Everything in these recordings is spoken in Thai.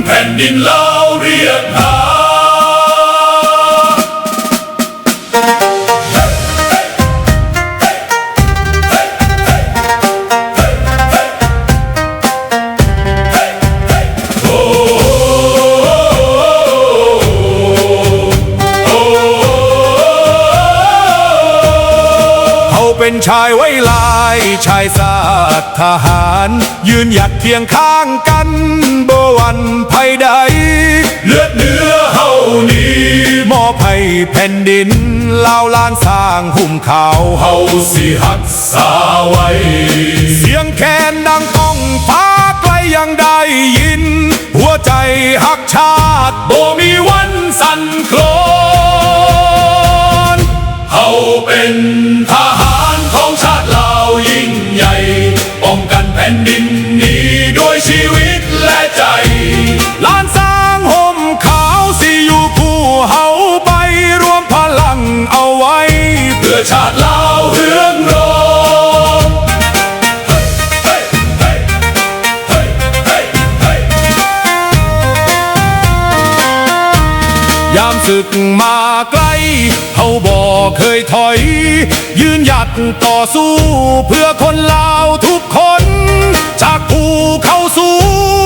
แผ่นดินเราเรียกหาเป็นชายไว้ลายชายศาสตร์ทหารยืนหยัดเคียงข้างกันบ่หวั่นภัยใดเลือดเนื้อเฮานี้มอบให้แผ่นดินลาวล้านสร้างหุ่มขาวเฮาสิหักษาไว้เสียงแคนดังก้องฟ้าไกลยังได้ยินหัวใจหักชาติบ่มีวันสั่นคลอนเฮาเป็นทหารของชาติลาวยิ่งใหญ่ป้องกันแผ่นดินนี้ด้วยชีวิตและใจล้านสร้างห่มขาวสิอยู่คู่เฮาไปรวมพลังเอาไว้เพื่อชาติลาวเฮืองรองยามศึกมาใกล้เฮาบ่เคยถอยยืนหยัดต่อสู้เพื่อคนลาวทุกคนจากภูเขาสู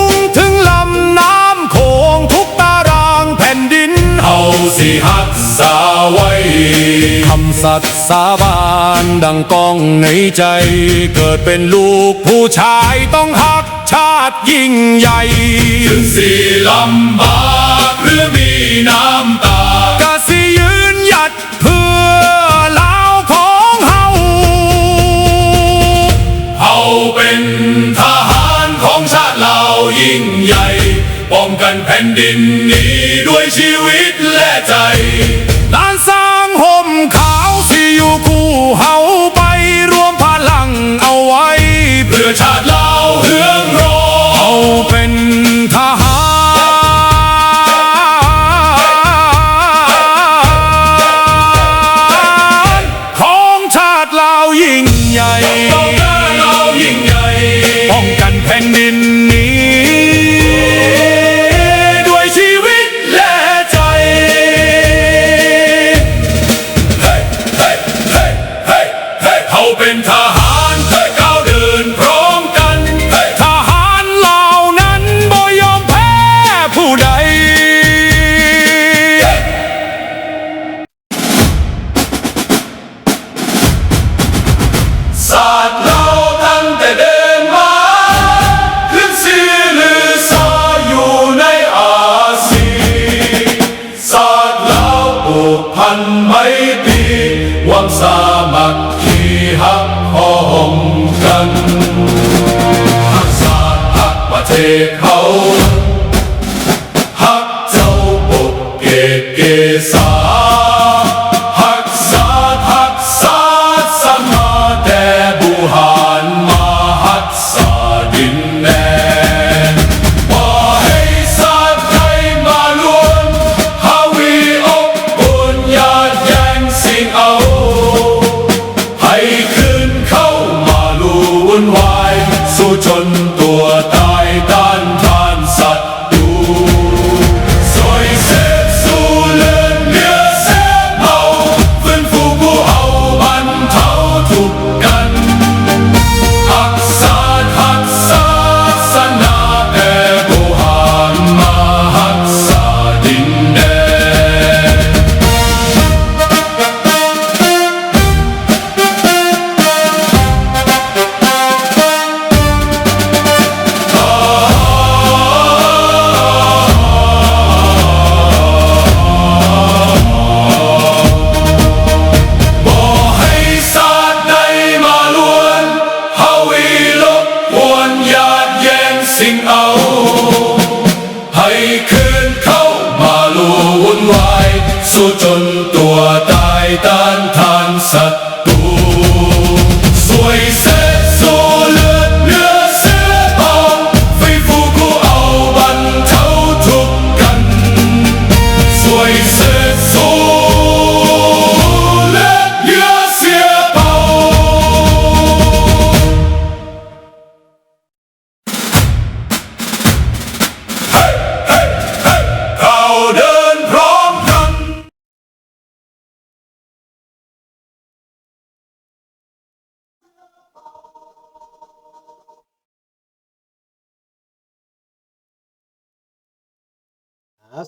งถึงลำน้ำโขงทุกตารางแผ่นดินเฮาสิหักษาไว้คำสัตย์สาบานดังก้องในใจเกิดเป็นลูกผู้ชายต้องหักชาติยิ่งใหญ่ถึงสิลำบากหรือมีน้ำตากะสิยืนหยัดเพื่อลาวของเฮาเฮาเป็นทหารของชาติลาวยิ่งใหญ่ป้องกันแผ่นดินนี้ด้วยชีวิตและใจล้านสร้างห่มขาวสิอยู่คู่เฮาไปรวมพลังเอาไว้เพื่อชาติลาวเฮืองรองเฮาเป็นทหารของชาติลาวยิ่งใหญ่ป้องกันแผ่นดินนี้ด้วยชีวิตและใจ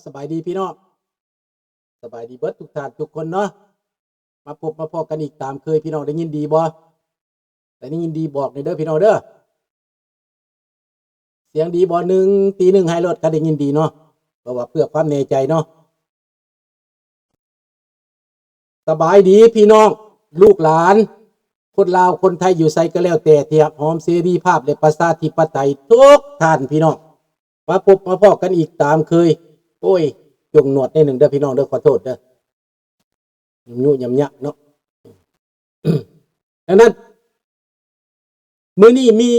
สบายดีพี่น้องสบายดีเบิดทุกท่านทุกคนเนาะมาพบมาพอกันอีกตามเคยพี่น้องได้ยินดีบ่ได้ยินดีบอกในเด้อพี่น้องเด้อเสียงดีบ่1 ตี 1ให้รถก็ได้ยินดีเนาะเพราะว่าเพื่อความแน่ใจเนาะสบายดีพี่น้องลูกหลานคนลาวคนไทยอยู่ไสก็แล้วแต่เทียบหอมเสรีภาพและประชาธิปไตยทุกท่านพี่น้องมาพบมาพอกันอีกตามเคยโอ้ยจงหนวดในหนึ่งเด้อพี่น้องเด้อขอโทษเด้อยุ่ยำยักเนาะดังนั้นมื้อนี้มี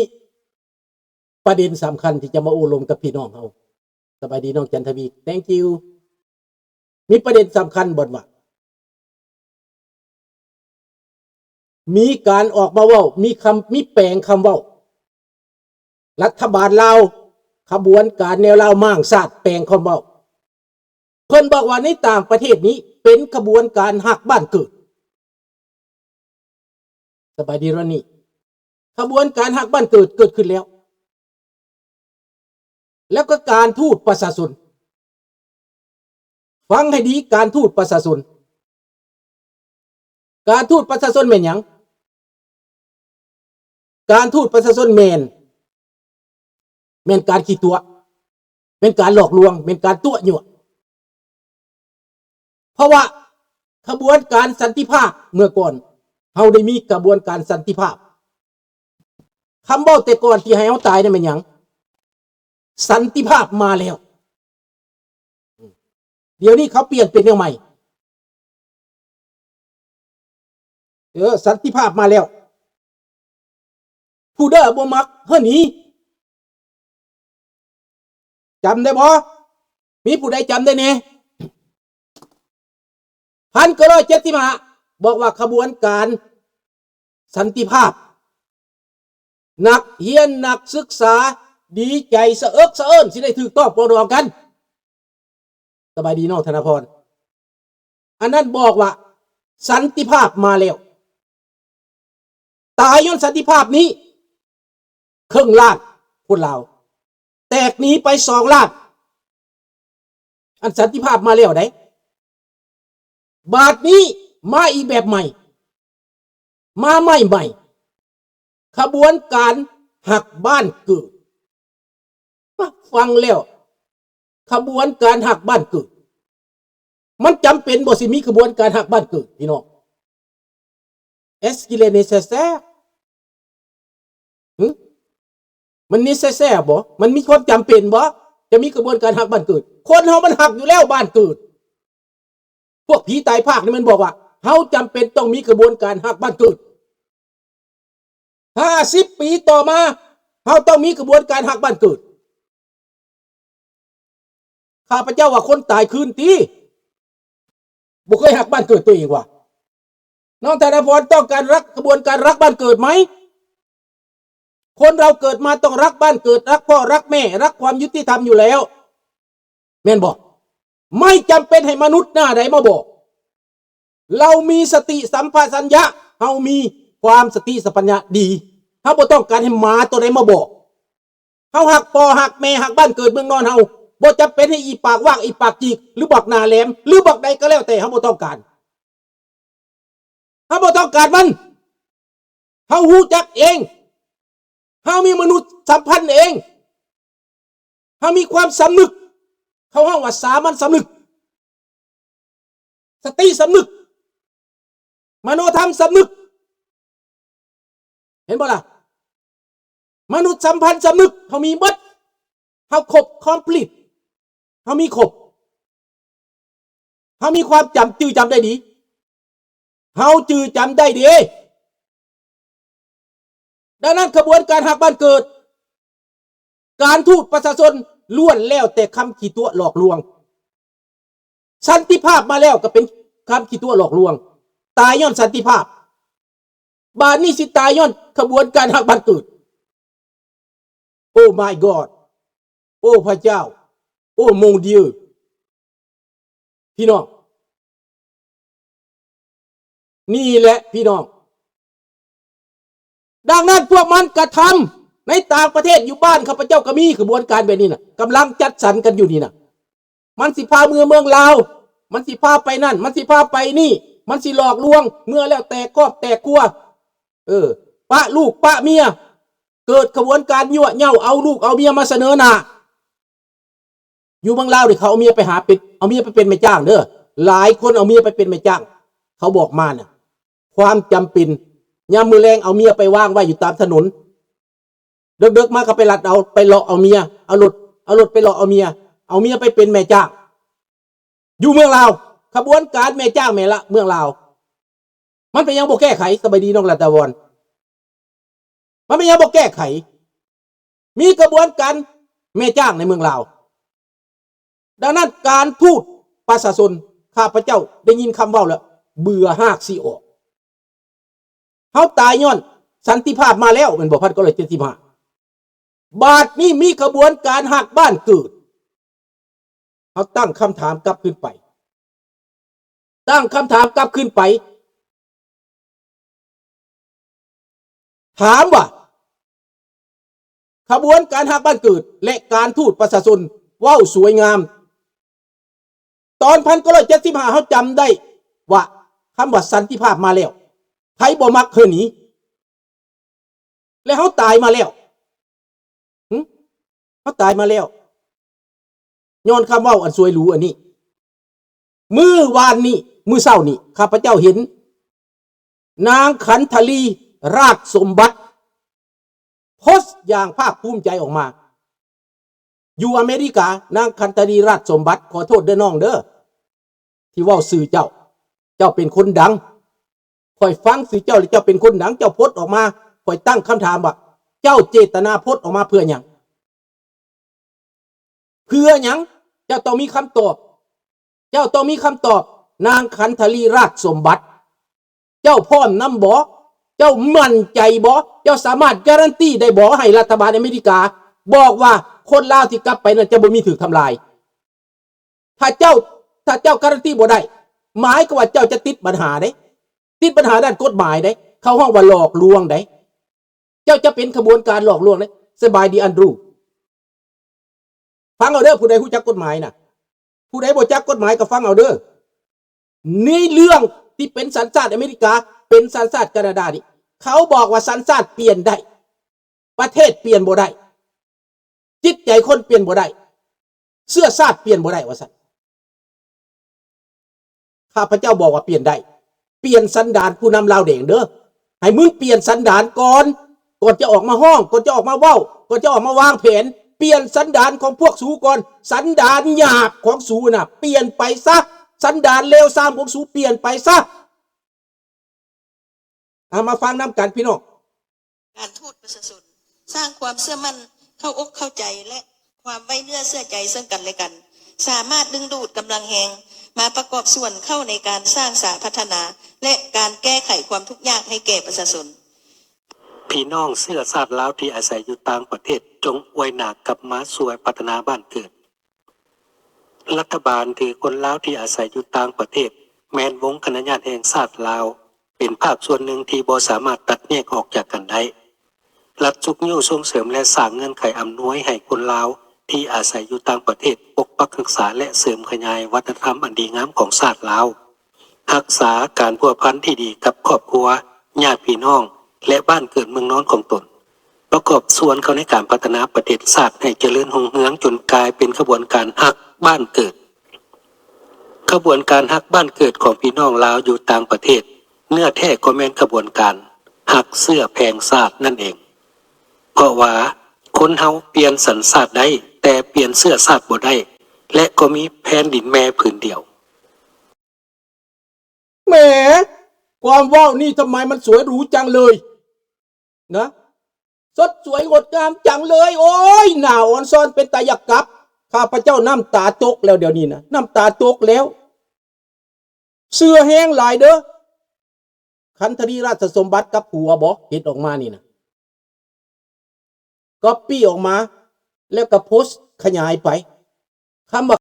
ประเด็นสำคัญที่จะมาอบรมกับพี่น้องเฮาสบายดีน้องจันทวี thank you มีประเด็นสำคัญบ่ว่ามีการออกมาเว้ามีแปลงคำเว้ารัฐบาลลาวขบวนการแนวลาวมั่างชาติแปลงคำเว้าเพิ่นบอกว่าในต่างประเทศนี้เป็นขบวนการหักบ้านเกิดสบายดีรนี่ขบวนการหักบ้านเกิดเกิดขึ้นแล้วก็การทูตประชาชนฟังให้ดีการทูตประชาชนการทูตประชาชนแม่นหยังการทูตประชาชนแม่นการขี้ตัวเป็นการหลอกลวงเป็นการตัวยั่วเพราะว่าขบวนการสันติภาพเมื่อก่อนเฮาได้มีกระบวนการสันติภาพคำเว้าแต่ก่อนที่ให้เฮาตายนั่นเป็นหยังสันติภาพมาแล้วเดี๋ยวนี้เขาเปลี่ยนเป็นแนวใหม่สันติภาพมาแล้วผู้เด้อบ่มักเฮ้อหนีจำได้บ่มีผู้ใดจำได้แน่1975บอกว่าขบวนการสันติภาพนักเรียนนักศึกษาดีใจสะเอิกสะเอิ้นสิได้ถูกต้องปรองดองกันสบายดีน้องธนพรอันนั้นบอกว่าสันติภาพมาแล้วตายย้อนสันติภาพนี้ครึ่งล้านคนลาวแตกหนีไป2 ล้านอันสันติภาพมาแล้วได้บาทนี้มาอีกแบบใหม่มาใหม่ขบวนการหักบ้านเกิดฟังแล้วขบวนการหักบ้านเกิดมันจำเป็นบ่สิมีขบวนการหักบ้านเกิดพี่น้อง Est-ce qu'il est nécessaire มัน nécessaire บ่มันมีความจำเป็นบ่จะมีกระบวนการหักบ้านเกิดคนเฮามันหักอยู่แล้วบ้านเกิดพวกผีตายภาคนี่มันบอกว่าเฮาจำเป็นต้องมีกระบวนการหักบ้านเกิด50 ปีต่อมาเฮาต้องมีกระบวนการหักบ้านเกิดข้าพเจ้าว่าคนตายคืนตีบ่เคยหักบ้านเกิดตัวเองว่ะน้องธนพรต้องการรักกระบวนการรักบ้านเกิดไหมคนเราเกิดมาต้องรักบ้านเกิดรักพ่อรักแม่รักความยุติธรรมอยู่แล้วแม่นบอกไม่จำเป็นให้มนุษย์หน้าใดมาบอกเรามีสติสัมปชัญญะเฮามีความสติสัมปชัญญะดีเฮาบ่ต้องการให้หมาตัวใดมาบอกเฮาหักพ่อหักแม่หักบ้านเกิดเมืองนอนเฮาบ่จำเป็นให้อีปากว่างอีปากจีกหรือบักหน้าแหลมหรือบักใดก็แล้วแต่เฮาบ่ต้องการเฮาบ่ต้องการมันเฮาฮู้จักเองเฮามีมนุษย์สัมพันธ์เองเฮามีความสำนึกเขาห้องว่าสามัญสำนึกสติสำนึกมโนธรรมสำนึกเห็นบ่ล่ะมนุษย์สัมพันธ์สำนึกเขามีเบิดเขาครบ complete เขามีครบเขามีความจื้อจำได้ดีเขาจื้อจำได้ดีดังนั้นกระบวนการหักบ้านเกิดการทูตประชาชนล้วนแล้วแต่คำขี้ตัวหลอกลวงสันติภาพมาแล้วก็เป็นคำขี้ตัวหลอกลวงตายย้อนสันติภาพบาดนี้สิตายย้อนขบวนการหักบ้านเกิดโอ้ my god โอ้พระเจ้าโอ้มงดิวพี่น้องนี่แหละพี่น้องดังนั้นพวกมันกระทำในต่างประเทศอยู่บ้านข้าพเจ้าก็มีกระบวนการแบบนี้นะกำลังจัดสรรกันอยู่นี่นะ มันสิพาเมืองลาวมันสิพาไปนั่นมันสิพาไปนี่มันสิหลอกลวงเมื่อแล้วแต่ครอบแต่ครัวปะลูกปะเมียเกิดขบวนการยั่วเย้าเอาลูกเอาเมียมาเสนอหน้าอยู่เมืองลาวเขาเอาเมียไปหาเป็นเอาเมียไปเป็นแม่จ้างเด้อหลายคนเอาเมียไปเป็นแม่จ้างเขาบอกมาเนี่ยความจำเป็นยามมือแรงเอาเมียไปวางไว้อยู่ตามถนนเด็กๆมาก็ไปลัดเอาไปหลอกเอาเมียเอารถไปหลอกเอาเมียไปเป็นแม่จ้างอยู่เมืองลาวขบวนการแม่จ้างแม่ละเมืองลาวมันเป็นยังบ่แก้ไขสบายดีน้องรัตวรมันเป็นยังบ่แก้ไขมีกระบวนการแม่จ้างในเมืองลาวดังนั้นการทูตประชาชนข้าพเจ้าได้ยินคำเว้าแล้วเบื่อหากสิออกเฮาตายย้อนสันติภาพมาแล้วเป็นบ่1975บาดนี้มีกระบวนการหักบ้านเกิดเฮาตั้งคำถามกลับขึ้นไปถามว่าขบวนการหักบ้านเกิดและการทูตประชาชนว้าวสวยงามตอน1975เขาจำได้ว่าคำว่าสันติภาพมาแล้วไผบ่มักเฮอหนีและเขาตายมาแล้วเขาตายมาแล้วย้อนคำว่าอันสวยหรูอันนี้มื้อวานนี้มื้อเช้านี้ข้าพเจ้าเห็นนางขันธลีราชสมบัติโพสต์อย่างภาคภูมิใจออกมาอยู่อเมริกานางคันธลีราชสมบัติขอโทษเด้อน้องเด้อที่ว่าสื่อเจ้าเป็นคนดังคอยฟังสื่อเจ้าหรือเจ้าเป็นคนดังเจ้าโพสต์ออกมาคอยตั้งคำถามว่าเจ้าเจตนาโพสต์ออกมาเพื่อหยังเจ้าต้องมีคำตอบนางขันธลีราชสมบัติเจ้าพร้อมนำบ่เจ้ามั่นใจบ่เจ้าสามารถการันตีได้บ่ให้รัฐบาลอเมริกาบอกว่าคนลาวที่กลับไปนั้นจะบ่มีถูกทำลายถ้าเจ้าการันตีบ่ได้หมายก็ว่าเจ้าจะติดปัญหาด้านกฎหมายได้เข้าห้องว่าหลอกลวงได้เจ้าจะเป็นขบวนการหลอกลวงได้สบายดีอันรูฟังเอาเด้อผู้ใดรู้จักกฎหมายน่ะผู้ใดบ่จักกฎหมายก็ฟังเอาเด้อนี่เรื่องที่เป็นสัญชาติอเมริกาเป็นสัญชาติแคนาดานี่เขาบอกว่าสัญชาติเปลี่ยนได้ประเทศเปลี่ยนบ่ได้จิตใจคนเปลี่ยนบ่ได้เสื้อชาติเปลี่ยนบ่ได้ว่าซั่นข้าพเจ้าบอกว่าเปลี่ยนได้เปลี่ยนสันดานผู้นำลาวแดงเด้อให้มึงเปลี่ยนสันดานก่อนจะออกมาห้องก่อนจะออกมาเว้าก่อนจะออกมาวางแผนเปลี่ยนสันดานของพวกสูก่อนสันดานหยาบของสูน่ะเปลี่ยนไปซะสันดานเลวทรามของสูเปลี่ยนไปซะเอามาฟังน้ำกันพี่น้องการทูตประชาชนสร้างความเชื่อมั่นเข้าอกเข้าใจและความไว้เนื้อเชื่อใจซึ่งกันและกันสามารถดึงดูดกำลังแหงมาประกอบส่วนเข้าในการสร้างสาพัฒนาและการแก้ไขความทุกข์ยากให้แก่ประชาชนพี่น้องเสื้อชาติลาวที่อาศัยอยู่ต่างประเทศจงอวยหนักกลับมาสวยพัฒนาบ้านเกิดรัฐบาลถือคนลาวที่อาศัยอยู่ต่างประเทศแม้นวงคณะญาติแห่งชาติลาวเป็นภาคส่วนหนึ่งที่บ่สามารถตัดแยกออกจากกันได้รัฐจุกยิ้วส่งเสริมและสร้างเงื่อนไขอำนวยให้คนลาวที่อาศัยอยู่ต่างประเทศปกปักรักษาและเสริมขยายวัฒนธรรมอันดีงามของชาติลาวรักษาการพัวพันที่ดีกับครอบครัวญาติพี่น้องและบ้านเกิดเมืองนอนของตนประกอบส่วนเข้าในการพัฒนาประเทศชาติให้เจริญรุ่งเรืองจนกลายเป็นขบวนการฮักบ้านเกิดขบวนการฮักบ้านเกิดของพี่น้องลาวอยู่ต่างประเทศเนื้อแท้ก็แม่นขบวนการฮักเสื้อแพงชาตินั่นเองเพราะว่าคนเฮาเปลี่ยนสัญชาติได้แต่เปลี่ยนเสื้อชาติบ่ได้และก็มีแผ่นดินแม่ผืนเดียวแหมความว่าวนี่ทำไมมันสวยหรูจังเลยนะสดสวยงดงามจังเลยโอ้ยหน้าอ่อนซ้อนเป็นตายักกับข้าพเจ้าน้ำตาตกแล้วเดี๋ยวนี้นะน้ำตาตกแล้วเสื้อแห้งหลายเด้อขันธลีราชสมบัติกับผัวบอกเห็นออกมานี่นะก๊อปปี้ออกมาแล้วก็โพสต์ขยายไปคำว่า